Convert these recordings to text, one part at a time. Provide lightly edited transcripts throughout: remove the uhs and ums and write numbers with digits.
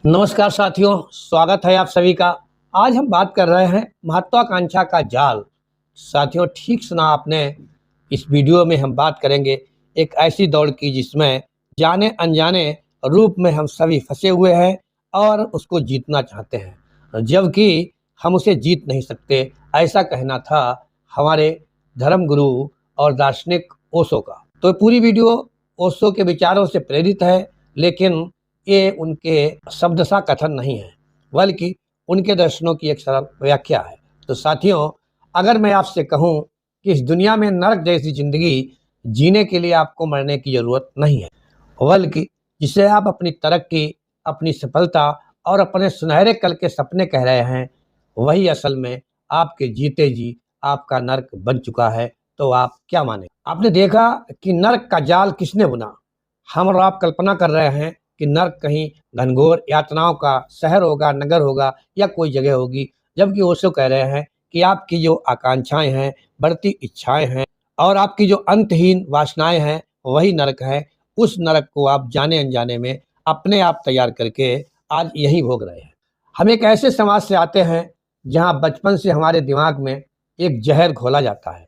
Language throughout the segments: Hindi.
नमस्कार साथियों, स्वागत है आप सभी का। आज हम बात कर रहे हैं महत्वाकांक्षा का जाल। साथियों, ठीक सुना आपने। इस वीडियो में हम बात करेंगे एक ऐसी दौड़ की जिसमें जाने अनजाने रूप में हम सभी फंसे हुए हैं और उसको जीतना चाहते हैं, जबकि हम उसे जीत नहीं सकते। ऐसा कहना था हमारे धर्म गुरु और दार्शनिक ओशो का। तो पूरी वीडियो ओशो के विचारों से प्रेरित है, लेकिन ये उनके शब्दशः कथन नहीं है, बल्कि उनके दर्शनों की एक सरल व्याख्या है। तो साथियों, अगर मैं आपसे कहूं कि इस दुनिया में नरक जैसी जिंदगी जीने के लिए आपको मरने की जरूरत नहीं है, बल्कि जिसे आप अपनी तरक्की, अपनी सफलता और अपने सुनहरे कल के सपने कह रहे हैं, वही असल में आपके जीते जी आपका नरक बन चुका है। तो आप क्या माने? आपने देखा कि नरक का जाल किसने बुना? हम और आप कल्पना कर रहे हैं कि नर्क कहीं घनघोर यातनाओं का शहर होगा, नगर होगा या कोई जगह होगी, जबकि ओशो कह रहे हैं कि आपकी जो आकांक्षाएं हैं, बढ़ती इच्छाएं हैं और आपकी जो अंतहीन वासनाएं हैं, वही नरक है। उस नरक को आप जाने अनजाने में अपने आप तैयार करके आज यही भोग रहे हैं। हम एक ऐसे समाज से आते हैं जहाँ बचपन से हमारे दिमाग में एक जहर घोला जाता है।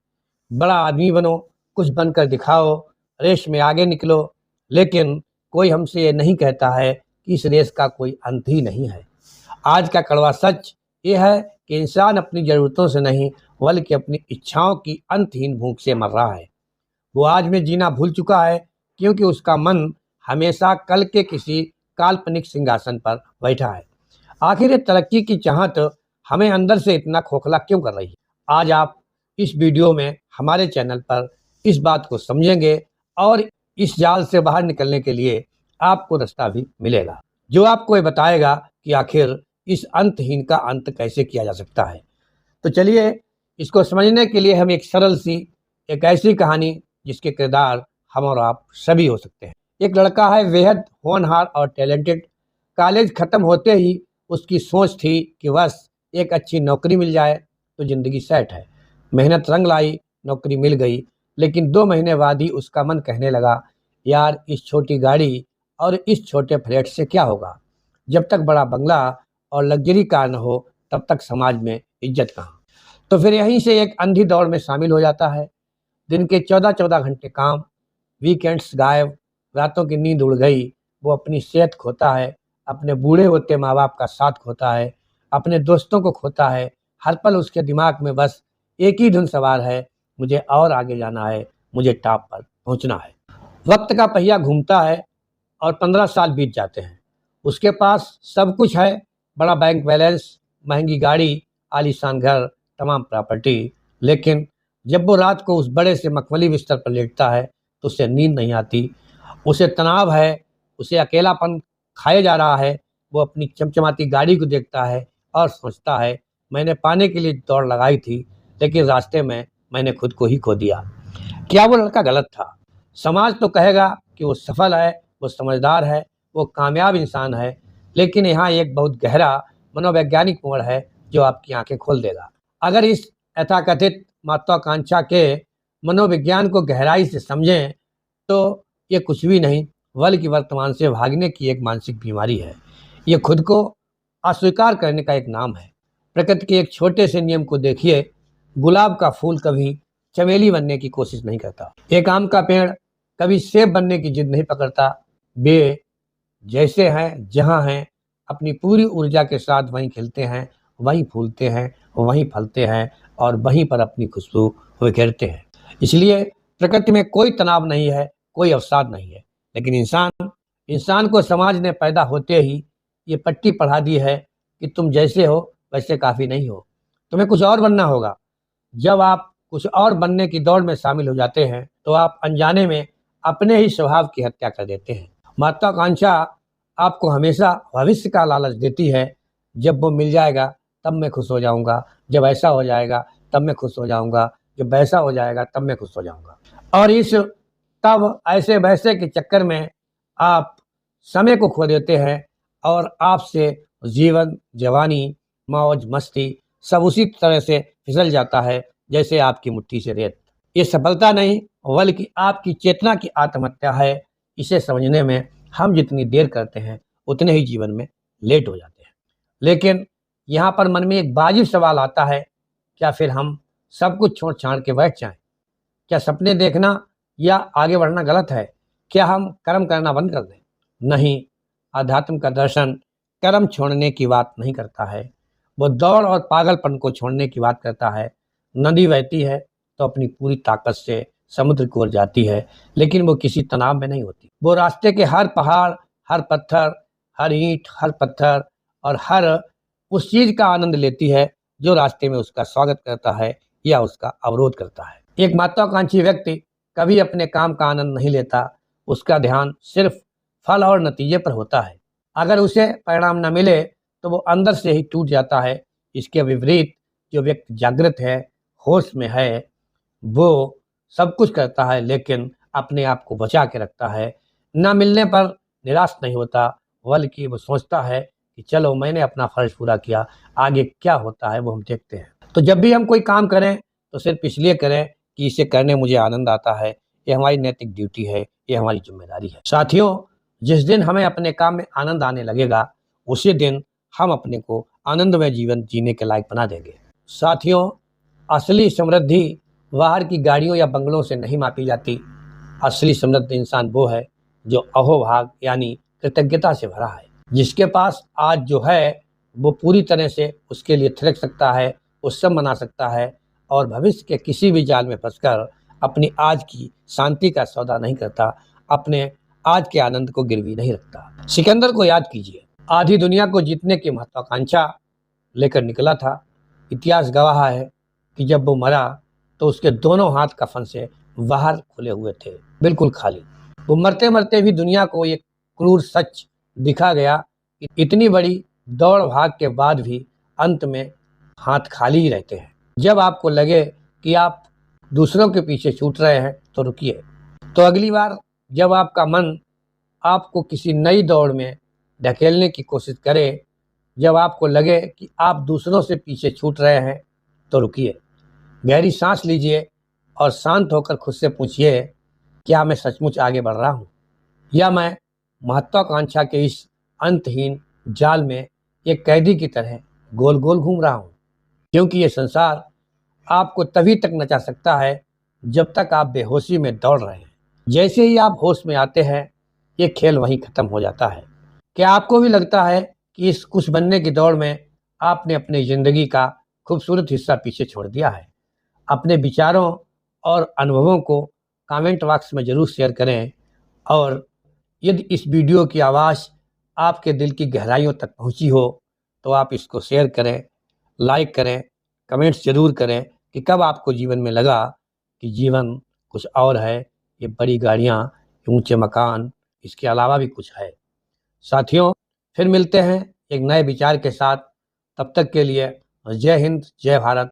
बड़ा आदमी बनो, कुछ बनकर दिखाओ, रेस में आगे निकलो। लेकिन कोई हमसे ये नहीं कहता है कि इस रेस का कोई अंत ही नहीं है। आज का कड़वा सच ये है कि इंसान अपनी ज़रूरतों से नहीं, बल्कि अपनी इच्छाओं की अंतहीन भूख से मर रहा है। वो आज में जीना भूल चुका है, क्योंकि उसका मन हमेशा कल के किसी काल्पनिक सिंहासन पर बैठा है। आखिर ये तरक्की की चाहत हमें अंदर से इतना खोखला क्यों कर रही है? आज आप इस वीडियो में हमारे चैनल पर इस बात को समझेंगे और इस जाल से बाहर निकलने के लिए आपको रास्ता भी मिलेगा, जो आपको ये बताएगा कि आखिर इस अंतहीन का अंत कैसे किया जा सकता है। तो चलिए, इसको समझने के लिए हम एक सरल सी, एक ऐसी कहानी जिसके किरदार हम और आप सभी हो सकते हैं। एक लड़का है, बेहद होनहार और टैलेंटेड। कॉलेज खत्म होते ही उसकी सोच थी कि बस एक अच्छी नौकरी मिल जाए तो ज़िंदगी सेट है। मेहनत रंग लाई, नौकरी मिल गई, लेकिन 2 महीने बाद ही उसका मन कहने लगा, यार इस छोटी गाड़ी और इस छोटे फ्लैट से क्या होगा? जब तक बड़ा बंगला और लग्जरी कार न हो, तब तक समाज में इज्जत कहाँ? तो फिर यहीं से एक अंधी दौड़ में शामिल हो जाता है। दिन के 14-14 घंटे काम, वीकेंड्स गायब, रातों की नींद उड़ गई। वो अपनी सेहत खोता है, अपने बूढ़े होते माँ बाप का साथ खोता है, अपने दोस्तों को खोता है। हर पल उसके दिमाग में बस एक ही धुन सवार है, मुझे और आगे जाना है, मुझे टॉप पर पहुंचना है। वक्त का पहिया घूमता है और 15 साल बीत जाते हैं। उसके पास सब कुछ है, बड़ा बैंक बैलेंस, महंगी गाड़ी, आलीशान घर, तमाम प्रॉपर्टी। लेकिन जब वो रात को उस बड़े से मखमली बिस्तर पर लेटता है तो उसे नींद नहीं आती। उसे तनाव है, उसे अकेलापन खाए जा रहा है। वो अपनी चमचमाती गाड़ी को देखता है और सोचता है, मैंने पाने के लिए दौड़ लगाई थी, लेकिन रास्ते में मैंने खुद को ही खो दिया। क्या वो लड़का गलत था? समाज तो कहेगा कि वो सफल है, वो समझदार है, वो कामयाब इंसान है। लेकिन यहाँ एक बहुत गहरा मनोवैज्ञानिक मोड़ है जो आपकी आंखें खोल देगा। अगर इस तथाकथित महत्वाकांक्षा के मनोविज्ञान को गहराई से समझें, तो ये कुछ भी नहीं, बल्कि वर्तमान से भागने की एक मानसिक बीमारी है। ये खुद को अस्वीकार करने का एक नाम है। प्रकृति के एक छोटे से नियम को देखिए, गुलाब का फूल कभी चमेली बनने की कोशिश नहीं करता, एक आम का पेड़ कभी सेब बनने की जिद नहीं पकड़ता। वे जैसे हैं, जहाँ हैं, अपनी पूरी ऊर्जा के साथ वहीं खिलते हैं, वहीं फूलते हैं, वहीं फलते हैं और वहीं पर अपनी खुशबू बिखेरते हैं। इसलिए प्रकृति में कोई तनाव नहीं है, कोई अवसाद नहीं है। लेकिन इंसान को समाज ने पैदा होते ही ये पट्टी पढ़ा दी है कि तुम जैसे हो वैसे काफ़ी नहीं हो, तुम्हें कुछ और बनना होगा। जब आप कुछ और बनने की दौड़ में शामिल हो जाते हैं, तो आप अनजाने में अपने ही स्वभाव की हत्या कर देते हैं। महत्वाकांक्षा आपको हमेशा भविष्य का लालच देती है। जब वो मिल जाएगा तब मैं खुश हो जाऊंगा, जब ऐसा हो जाएगा तब मैं खुश हो जाऊंगा, जब वैसा हो जाएगा तब मैं खुश हो जाऊंगा। और इस तब ऐसे वैसे के चक्कर में आप समय को खो देते हैं और आपसे जीवन, जवानी, मौज मस्ती सब उसी तरह से फिसल जाता है जैसे आपकी मुट्ठी से रेत। ये सफलता नहीं, बल्कि आपकी चेतना की आत्महत्या है। इसे समझने में हम जितनी देर करते हैं, उतने ही जीवन में लेट हो जाते हैं। लेकिन यहाँ पर मन में एक वाजिब सवाल आता है, क्या फिर हम सब कुछ छोड़ छाड़ के बैठ जाएं? क्या सपने देखना या आगे बढ़ना गलत है? क्या हम कर्म करना बंद कर दें? नहीं, अध्यात्म का दर्शन कर्म छोड़ने की बात नहीं करता है, वो दौड़ और पागलपन को छोड़ने की बात करता है। नदी बहती है तो अपनी पूरी ताकत से समुद्र की ओर जाती है, लेकिन वो किसी तनाव में नहीं होती। वो रास्ते के हर पहाड़, हर पत्थर, हर ईंट, हर पत्थर और हर उस चीज का आनंद लेती है जो रास्ते में उसका स्वागत करता है या उसका अवरोध करता है। एक महत्वाकांक्षी व्यक्ति कभी अपने काम का आनंद नहीं लेता, उसका ध्यान सिर्फ फल और नतीजे पर होता है। अगर उसे परिणाम न मिले तो वो अंदर से ही टूट जाता है। इसके विपरीत जो व्यक्ति जागृत है, होश में है, वो सब कुछ करता है लेकिन अपने आप को बचा के रखता है। न मिलने पर निराश नहीं होता, बल्कि वो सोचता है कि चलो मैंने अपना फर्ज पूरा किया, आगे क्या होता है वो हम देखते हैं। तो जब भी हम कोई काम करें तो सिर्फ इसलिए करें कि इसे करने मुझे आनंद आता है, ये हमारी नैतिक ड्यूटी है, ये हमारी जिम्मेदारी है। साथियों, जिस दिन हमें अपने काम में आनंद आने लगेगा, उसी दिन हम अपने को आनंदमय जीवन जीने के लायक बना देंगे। साथियों, असली समृद्धि बाहर की गाड़ियों या बंगलों से नहीं मापी जाती। असली समृद्ध इंसान वो है जो अहोभाग यानी कृतज्ञता से भरा है, जिसके पास आज जो है वो पूरी तरह से उसके लिए थिरक सकता है, उत्सव मना सकता है और भविष्य के किसी भी जाल में फंसकर अपनी आज की शांति का सौदा नहीं करता, अपने आज के आनंद को गिरवी नहीं रखता। सिकंदर को याद कीजिए, आधी दुनिया को जीतने की महत्वाकांक्षा लेकर निकला था। इतिहास गवाह है कि जब वो मरा तो उसके दोनों हाथ कफन से बाहर खुले हुए थे, बिल्कुल खाली। वो मरते मरते भी दुनिया को एक क्रूर सच दिखा गया कि इतनी बड़ी दौड़ भाग के बाद भी अंत में हाथ खाली ही रहते हैं। जब आपको लगे कि आप दूसरों के पीछे छूट रहे हैं तो रुकिए। तो अगली बार जब आपका मन आपको किसी नई दौड़ में ढकेलने की कोशिश करे, जब आपको लगे कि आप दूसरों से पीछे छूट रहे हैं तो रुकिए, गहरी सांस लीजिए और शांत होकर खुद से पूछिए, क्या मैं सचमुच आगे बढ़ रहा हूँ या मैं महत्वाकांक्षा के इस अंतहीन जाल में एक कैदी की तरह गोल गोल घूम रहा हूँ। क्योंकि ये संसार आपको तभी तक नचा सकता है जब तक आप बेहोशी में दौड़ रहे हैं। जैसे ही आप होश में आते हैं, ये खेल वहीं खत्म हो जाता है। क्या आपको भी लगता है कि इस कुछ बनने की दौड़ में आपने अपनी जिंदगी का खूबसूरत हिस्सा पीछे छोड़ दिया है? अपने विचारों और अनुभवों को कमेंट बॉक्स में ज़रूर शेयर करें और यदि इस वीडियो की आवाज़ आपके दिल की गहराइयों तक पहुंची हो तो आप इसको शेयर करें, लाइक करें, कमेंट्स ज़रूर करें कि कब आपको जीवन में लगा कि जीवन कुछ और है, ये बड़ी गाड़ियाँ, ऊंचे मकान, इसके अलावा भी कुछ है। साथियों, फिर मिलते हैं एक नए विचार के साथ। तब तक के लिए जय हिंद, जय भारत,